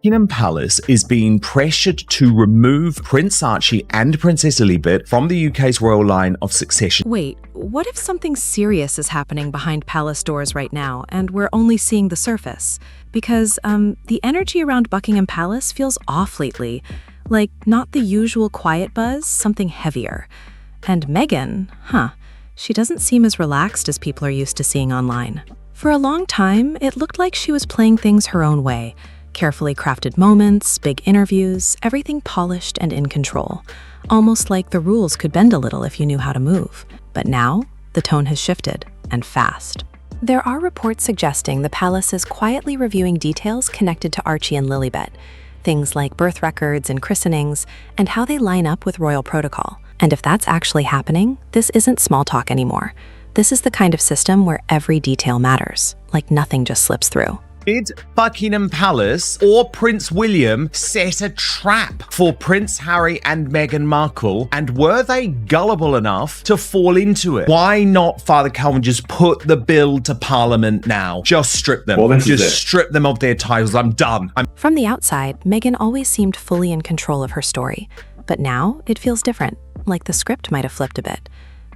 Buckingham Palace is being pressured to remove Prince Archie and Princess Elizabeth from the UK's royal line of succession. Wait, what if something serious is happening behind palace doors right now and we're only seeing the surface? Because the energy around Buckingham Palace feels off lately. Like, not the usual quiet buzz, something heavier. And Meghan, she doesn't seem as relaxed as people are used to seeing online. For a long time, it looked like she was playing things her own way. Carefully crafted moments, big interviews, everything polished and in control. Almost like the rules could bend a little if you knew how to move. But now, the tone has shifted, and fast. There are reports suggesting the palace is quietly reviewing details connected to Archie and Lilibet. Things like birth records and christenings, and how they line up with royal protocol. And if that's actually happening, this isn't small talk anymore. This is the kind of system where every detail matters, like nothing just slips through. Did Buckingham Palace or Prince William set a trap for Prince Harry and Meghan Markle, and were they gullible enough to fall into it? Why not, Father Calvin, just put the bill to Parliament now? Just strip them. Just strip them of their titles. I'm done. From the outside, Meghan always seemed fully in control of her story. But now, it feels different, like the script might have flipped a bit.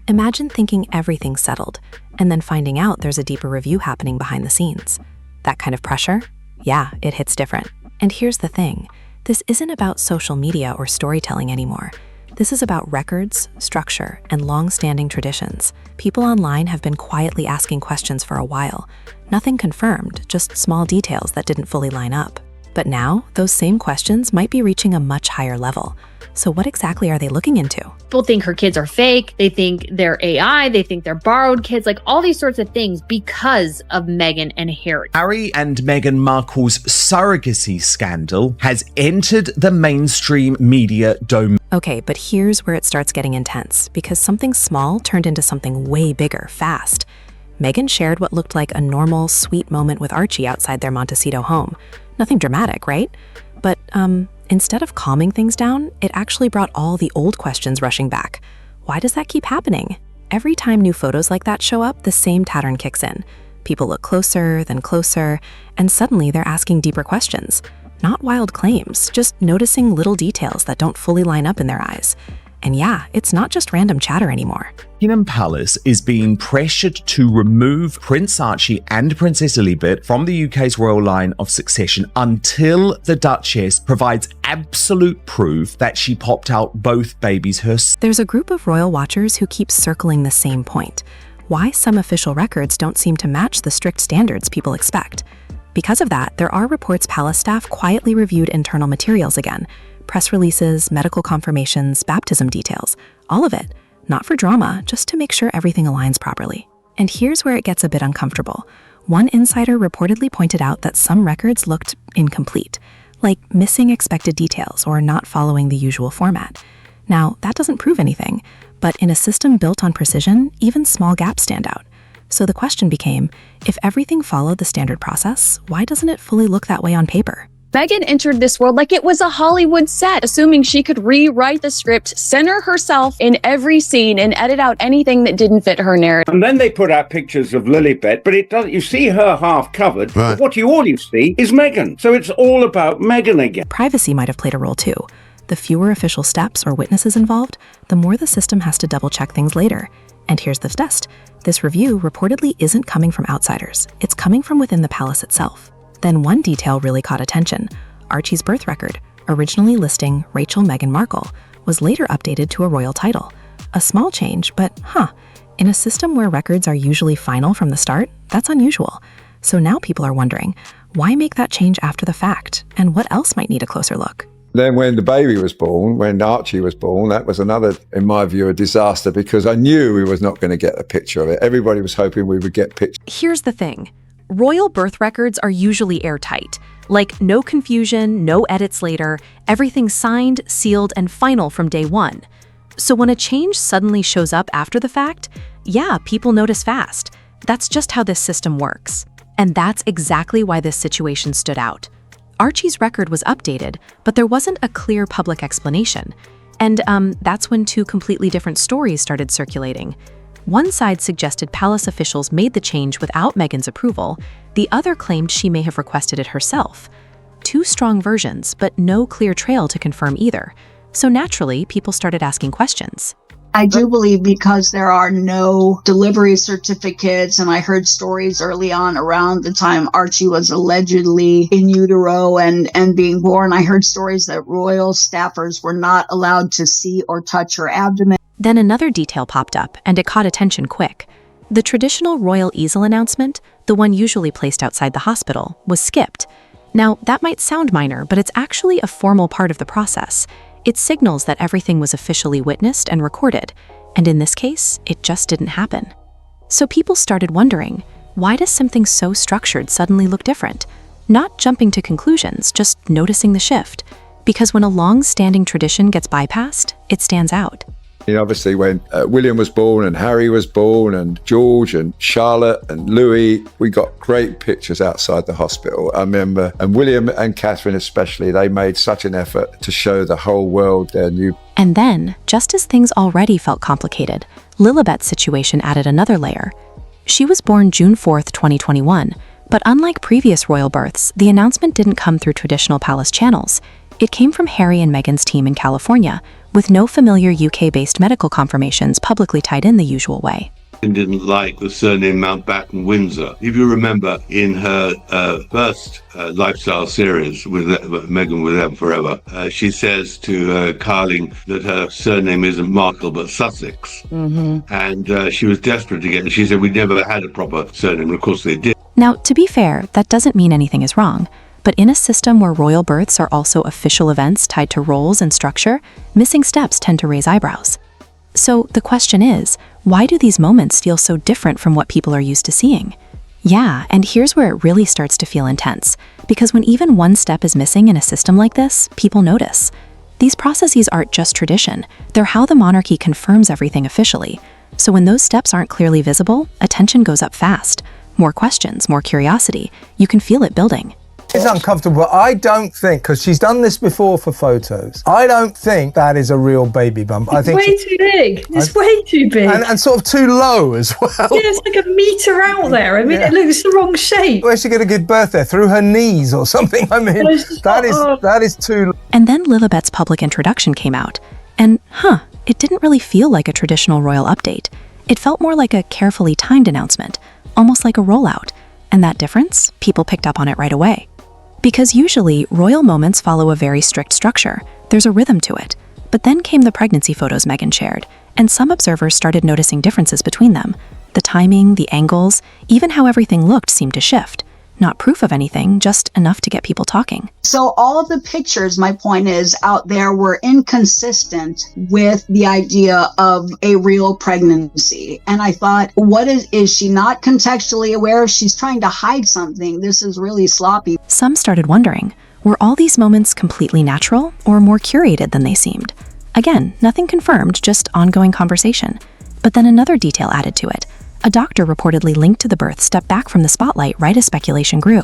Imagine thinking everything's settled, and then finding out there's a deeper review happening behind the scenes. That kind of pressure? Yeah, it hits different. And here's the thing. This isn't about social media or storytelling anymore. This is about records, structure, and long-standing traditions. People online have been quietly asking questions for a while. Nothing confirmed, just small details that didn't fully line up. But now, those same questions might be reaching a much higher level. So what exactly are they looking into? People think her kids are fake. They think they're AI. They think they're borrowed kids, like all these sorts of things because of Meghan and Harry. Harry and Meghan Markle's surrogacy scandal has entered the mainstream media domain. Okay, but here's where it starts getting intense, because something small turned into something way bigger, fast. Meghan shared what looked like a normal, sweet moment with Archie outside their Montecito home. Nothing dramatic, right? But, instead of calming things down, it actually brought all the old questions rushing back. Why does that keep happening? Every time new photos like that show up, the same pattern kicks in. People look closer, then closer, and suddenly they're asking deeper questions. Not wild claims, just noticing little details that don't fully line up in their eyes. And yeah, it's not just random chatter anymore. Buckingham Palace is being pressured to remove Prince Archie and Princess Elizabeth from the UK's royal line of succession until the Duchess provides absolute proof that she popped out both babies herself. There's a group of royal watchers who keep circling the same point. Why some official records don't seem to match the strict standards people expect. Because of that, there are reports palace staff quietly reviewed internal materials again. Press releases, medical confirmations, baptism details, all of it. Not for drama, just to make sure everything aligns properly. And here's where it gets a bit uncomfortable. One insider reportedly pointed out that some records looked incomplete, like missing expected details or not following the usual format. Now, that doesn't prove anything, but in a system built on precision, even small gaps stand out. So the question became, if everything followed the standard process, why doesn't it fully look that way on paper? Meghan entered this world like it was a Hollywood set, assuming she could rewrite the script, center herself in every scene, and edit out anything that didn't fit her narrative. And then they put out pictures of Lilibet, but it doesn't. You see her half covered, right. But what you always see is Meghan. So it's all about Meghan again. Privacy might have played a role too. The fewer official steps or witnesses involved, the more the system has to double-check things later. And here's the test. This review reportedly isn't coming from outsiders. It's coming from within the palace itself. Then one detail really caught attention. Archie's birth record, originally listing Rachel Meghan Markle, was later updated to a royal title. A small change, but in a system where records are usually final from the start, that's unusual. So now people are wondering, why make that change after the fact? And what else might need a closer look? Then when the baby was born, when Archie was born, that was another, in my view, a disaster, because I knew we was not going to get a picture of it. Everybody was hoping we would get pictures. Here's the thing. Royal birth records are usually airtight. Like, no confusion, no edits later, everything signed, sealed, and final from day one. So when a change suddenly shows up after the fact, yeah, people notice fast. That's just how this system works. And that's exactly why this situation stood out. Archie's record was updated, but there wasn't a clear public explanation. And that's when two completely different stories started circulating. One side suggested palace officials made the change without Meghan's approval. The other claimed she may have requested it herself. two strong versions, but no clear trail to confirm either. So naturally, people started asking questions. I do believe because there are no delivery certificates, and I heard stories early on around the time Archie was allegedly in utero and being born. I heard stories that royal staffers were not allowed to see or touch her abdomen. Then another detail popped up, and it caught attention quick. The traditional royal easel announcement, the one usually placed outside the hospital, was skipped. Now, that might sound minor, but it's actually a formal part of the process. It signals that everything was officially witnessed and recorded, and in this case, it just didn't happen. So people started wondering, why does something so structured suddenly look different? Not jumping to conclusions, just noticing the shift. Because when a long-standing tradition gets bypassed, it stands out. Obviously, when William was born and Harry was born and George and Charlotte and Louis, we got great pictures outside the hospital. I remember, and William and Catherine especially, they made such an effort to show the whole world their new. And then, just as things already felt complicated, Lilibet's situation added another layer. She was born June 4th, 2021, but unlike previous royal births, the announcement didn't come through traditional palace channels. It came from Harry and Meghan's team in California, with no familiar UK-based medical confirmations publicly tied in the usual way. Didn't like the surname Mountbatten Windsor. If you remember, in her first lifestyle series with Meghan with them forever, she says to Carling that her surname isn't Markle but Sussex. And she was desperate to get it. She said we never had a proper surname, and of course they did. Now, to be fair, that doesn't mean anything is wrong. But in a system where royal births are also official events tied to roles and structure, missing steps tend to raise eyebrows. So the question is, why do these moments feel so different from what people are used to seeing? Yeah, and here's where it really starts to feel intense, because when even one step is missing in a system like this, people notice. These processes aren't just tradition, they're how the monarchy confirms everything officially. So when those steps aren't clearly visible, attention goes up fast. More questions, more curiosity. You can feel it building. It's uncomfortable, but I don't think, because she's done this before for photos, I don't think that is a real baby bump. I think way too big. It's way too big. And sort of too low as well. Yeah, it's like a metre out there. I mean, it looks the wrong shape. Where's she going to give birth there? Through her knees or something? I mean, that is too low. And then Lilibet's public introduction came out. And, it didn't really feel like a traditional royal update. It felt more like a carefully timed announcement, almost like a rollout. And that difference, people picked up on it right away. Because usually, royal moments follow a very strict structure. There's a rhythm to it. But then came the pregnancy photos Meghan shared, and some observers started noticing differences between them. The timing, the angles, even how everything looked seemed to shift. Not proof of anything, just enough to get people talking. So all of the pictures, my point is, out there were inconsistent with the idea of a real pregnancy. And I thought, what is she not contextually aware? She's trying to hide something. This is really sloppy. Some started wondering, were all these moments completely natural or more curated than they seemed? Again, nothing confirmed, just ongoing conversation. But then another detail added to it. A doctor reportedly linked to the birth stepped back from the spotlight right as speculation grew.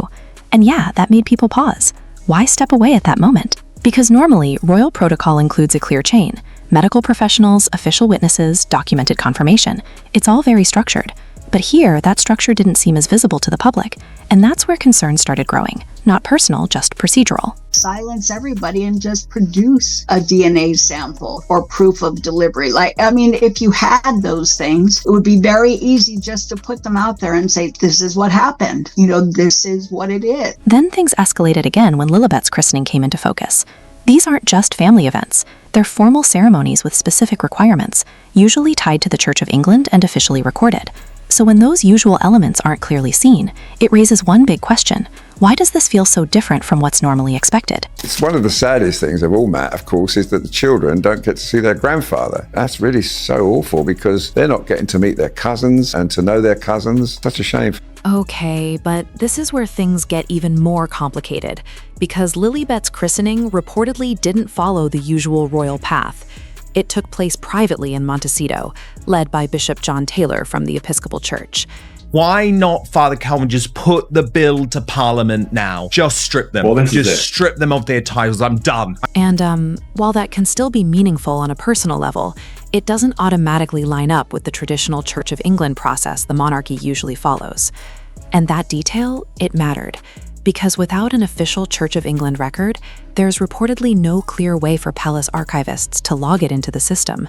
And yeah, that made people pause. Why step away at that moment? Because normally, royal protocol includes a clear chain. Medical professionals, official witnesses, documented confirmation. It's all very structured. But here, that structure didn't seem as visible to the public. And that's where concerns started growing. Not personal, just procedural. Silence everybody and just produce a DNA sample or proof of delivery. If you had those things, it would be very easy just to put them out there and say, this is what happened. This is what it is. Then things escalated again when Lilibet's christening came into focus. These aren't just family events. They're formal ceremonies with specific requirements, usually tied to the Church of England and officially recorded. So when those usual elements aren't clearly seen, it raises one big question. Why does this feel so different from what's normally expected? It's one of the saddest things of all, Matt, of course, is that the children don't get to see their grandfather. That's really so awful because they're not getting to meet their cousins and to know their cousins. Such a shame. Okay, but this is where things get even more complicated, because Lilibet's christening reportedly didn't follow the usual royal path. It took place privately in Montecito, led by Bishop John Taylor from the Episcopal Church. Why not, Father Calvin, just put the bill to Parliament now? Just strip them. Just strip them of their titles. I'm done. And while that can still be meaningful on a personal level, it doesn't automatically line up with the traditional Church of England process the monarchy usually follows. And that detail, it mattered. Because without an official Church of England record, there's reportedly no clear way for palace archivists to log it into the system.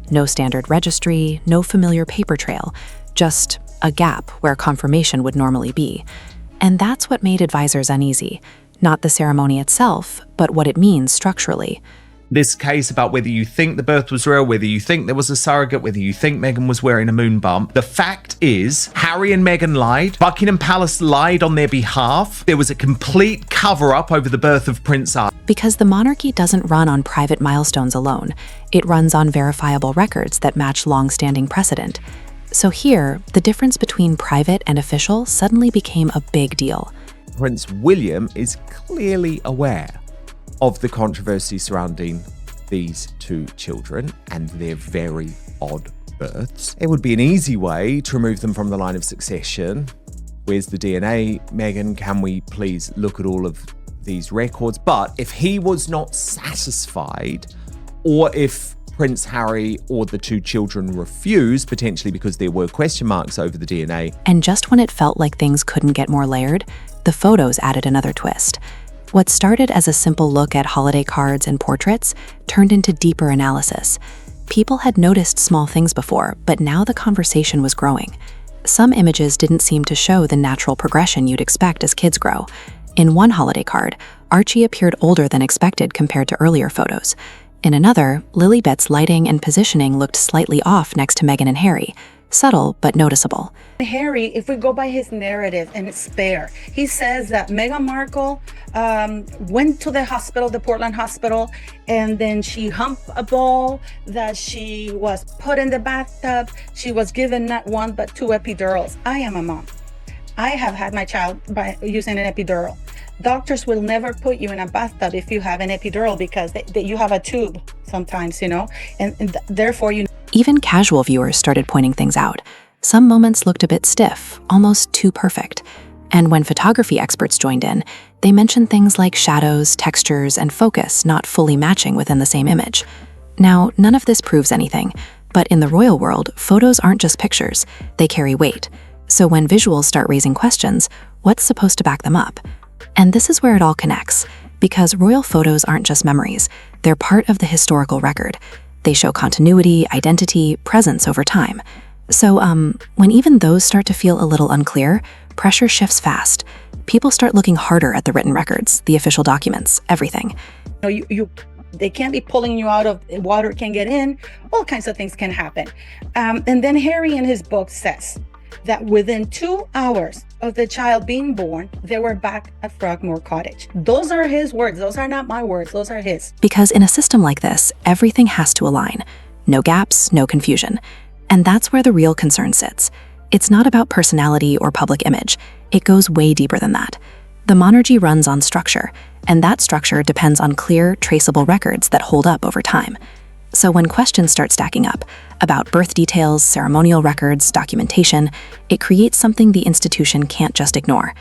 No standard registry, no familiar paper trail, just a gap where confirmation would normally be. And that's what made advisors uneasy. Not the ceremony itself, but what it means structurally. This case about whether you think the birth was real, whether you think there was a surrogate, whether you think Meghan was wearing a moon bump. The fact is, Harry and Meghan lied. Buckingham Palace lied on their behalf. There was a complete cover-up over the birth of Prince Archie. Because the monarchy doesn't run on private milestones alone. It runs on verifiable records that match long-standing precedent. So here, the difference between private and official suddenly became a big deal. Prince William is clearly aware of the controversy surrounding these two children and their very odd births. It would be an easy way to remove them from the line of succession. Where's the DNA? Meghan, can we please look at all of these records? But if he was not satisfied, or if Prince Harry or the two children refused, potentially because there were question marks over the DNA. And just when it felt like things couldn't get more layered, the photos added another twist. What started as a simple look at holiday cards and portraits turned into deeper analysis. People had noticed small things before, but now the conversation was growing. Some images didn't seem to show the natural progression you'd expect as kids grow. In one holiday card, Archie appeared older than expected compared to earlier photos. In another, Lilibet's lighting and positioning looked slightly off next to Meghan and Harry. Subtle, but noticeable. Harry, if we go by his narrative, and it's fair, he says that Meghan Markle went to the hospital, the Portland hospital, and then she humped a ball, that she was put in the bathtub, she was given not one but 2 epidurals. I am a mom. I have had my child by using an epidural. Doctors will never put you in a bathtub if you have an epidural because you have a tube sometimes, and therefore you... Even casual viewers started pointing things out. Some moments looked a bit stiff, almost too perfect. And when photography experts joined in, they mentioned things like shadows, textures, and focus not fully matching within the same image. Now, none of this proves anything, but in the royal world, photos aren't just pictures, they carry weight. So when visuals start raising questions, what's supposed to back them up? And this is where it all connects, because royal photos aren't just memories, they're part of the historical record. They show continuity, identity, presence over time. So when even those start to feel a little unclear, pressure shifts fast. People start looking harder at the written records, the official documents, everything. They can't be pulling you out of water, can get in, all kinds of things can happen. And then Harry in his book says that within 2 hours of the child being born, they were back at Frogmore Cottage. Those are his words. Those are not my words. Those are his. Because in a system like this, everything has to align. No gaps, no confusion. And that's where the real concern sits. It's not about personality or public image. It goes way deeper than that. The monarchy runs on structure, and that structure depends on clear, traceable records that hold up over time. So when questions start stacking up about birth details, ceremonial records, documentation, it creates something the institution can't just ignore.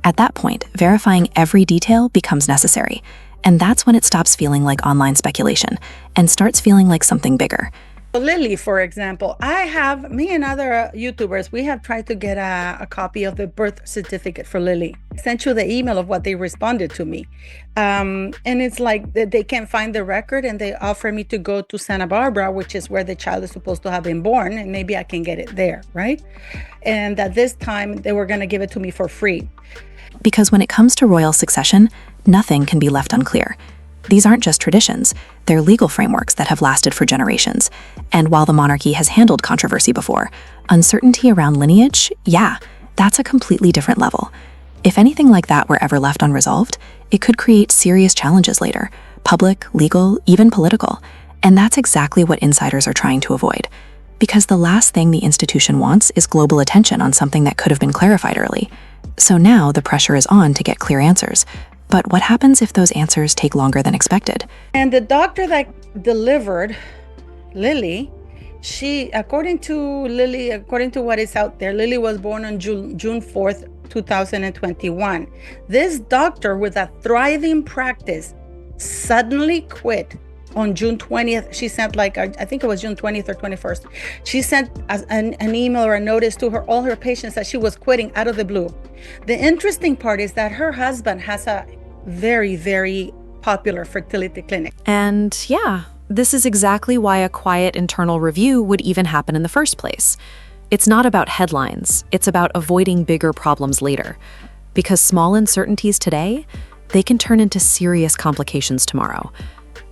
At that point, verifying every detail becomes necessary. And that's when it stops feeling like online speculation and starts feeling like something bigger. Lily, for example, me and other YouTubers, we have tried to get a copy of the birth certificate for Lily. I sent you the email of what they responded to me. And it's like they can't find the record and they offer me to go to Santa Barbara, which is where the child is supposed to have been born, and maybe I can get it there, right? And at this time, they were going to give it to me for free. Because when it comes to royal succession, nothing can be left unclear. These aren't just traditions, they're legal frameworks that have lasted for generations. And while the monarchy has handled controversy before, uncertainty around lineage, that's a completely different level. If anything like that were ever left unresolved, it could create serious challenges later, public, legal, even political. And that's exactly what insiders are trying to avoid. Because the last thing the institution wants is global attention on something that could have been clarified early. So now the pressure is on to get clear answers. But what happens if those answers take longer than expected? And the doctor that delivered Lily, according to what is out there, Lily was born on June 4th, 2021. This doctor with a thriving practice suddenly quit on June 20th, she sent I think it was June 20th or 21st. She sent an email or a notice to all her patients that she was quitting out of the blue. The interesting part is that her husband has a very, very popular fertility clinic. And yeah, this is exactly why a quiet internal review would even happen in the first place. It's not about headlines, it's about avoiding bigger problems later. Because small uncertainties today, they can turn into serious complications tomorrow.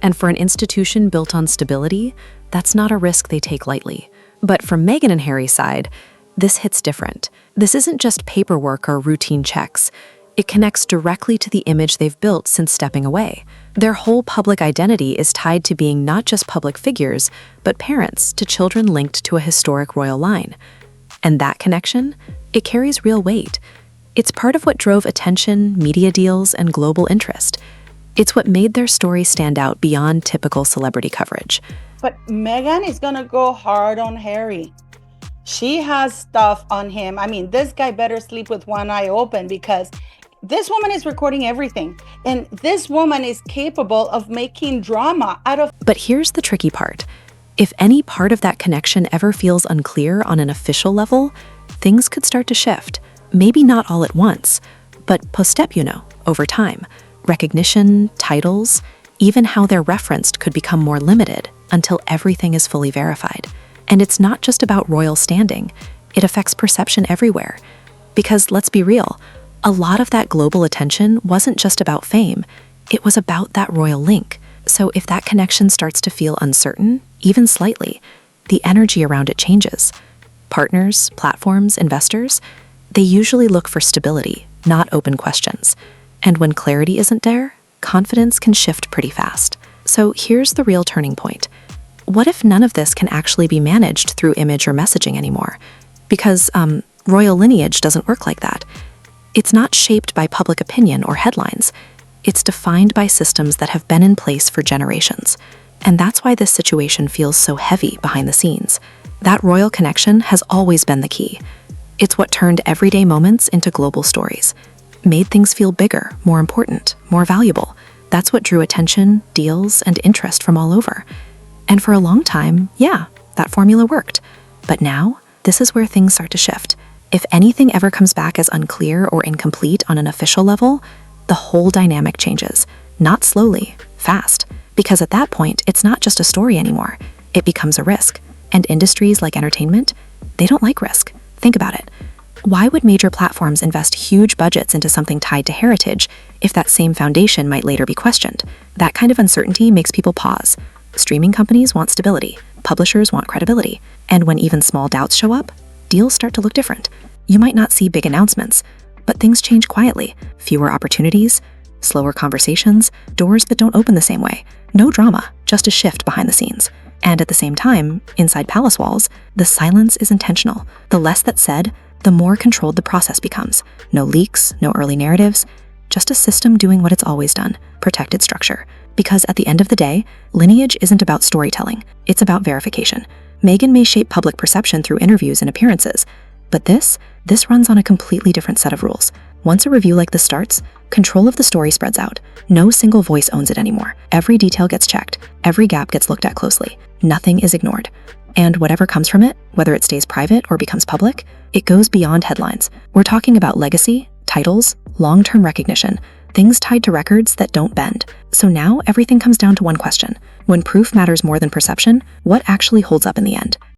And for an institution built on stability, that's not a risk they take lightly. But from Meghan and Harry's side, this hits different. This isn't just paperwork or routine checks. It connects directly to the image they've built since stepping away. Their whole public identity is tied to being not just public figures, but parents to children linked to a historic royal line. And that connection, it carries real weight. It's part of what drove attention, media deals, and global interest. It's what made their story stand out beyond typical celebrity coverage. But Meghan is gonna go hard on Harry. She has stuff on him. I mean, this guy better sleep with one eye open, because this woman is recording everything. And this woman is capable of making drama out of... But here's the tricky part. If any part of that connection ever feels unclear on an official level, things could start to shift. Maybe not all at once, but postep, over time. Recognition, titles, even how they're referenced could become more limited until everything is fully verified. And it's not just about royal standing. It affects perception everywhere. Because let's be real, a lot of that global attention wasn't just about fame. It was about that royal link. So if that connection starts to feel uncertain, even slightly, the energy around it changes. Partners, platforms, investors, they usually look for stability, not open questions. And when clarity isn't there, confidence can shift pretty fast. So here's the real turning point. What if none of this can actually be managed through image or messaging anymore? Because royal lineage doesn't work like that. It's not shaped by public opinion or headlines. It's defined by systems that have been in place for generations. And that's why this situation feels so heavy behind the scenes. That royal connection has always been the key. It's what turned everyday moments into global stories, made things feel bigger, more important, more valuable. That's what drew attention, deals, and interest from all over. And for a long time, yeah, that formula worked. But now, this is where things start to shift. If anything ever comes back as unclear or incomplete on an official level, the whole dynamic changes. Not slowly, fast. Because at that point, it's not just a story anymore. It becomes a risk. And industries like entertainment, they don't like risk. Think about it. Why would major platforms invest huge budgets into something tied to heritage if that same foundation might later be questioned? That kind of uncertainty makes people pause. Streaming companies want stability. Publishers want credibility. And when even small doubts show up, deals start to look different. You might not see big announcements, but things change quietly. Fewer opportunities, slower conversations, doors that don't open the same way. No drama, just a shift behind the scenes. And at the same time, inside palace walls, the silence is intentional. The less that's said, the more controlled the process becomes. No leaks, no early narratives, just a system doing what it's always done, protected structure. Because at the end of the day, lineage isn't about storytelling, it's about verification. Meghan may shape public perception through interviews and appearances, but this runs on a completely different set of rules. Once a review like this starts, control of the story spreads out. No single voice owns it anymore. Every detail gets checked. Every gap gets looked at closely. Nothing is ignored. And whatever comes from it, whether it stays private or becomes public, it goes beyond headlines. We're talking about legacy, titles, long-term recognition, things tied to records that don't bend. So now everything comes down to one question. When proof matters more than perception, what actually holds up in the end?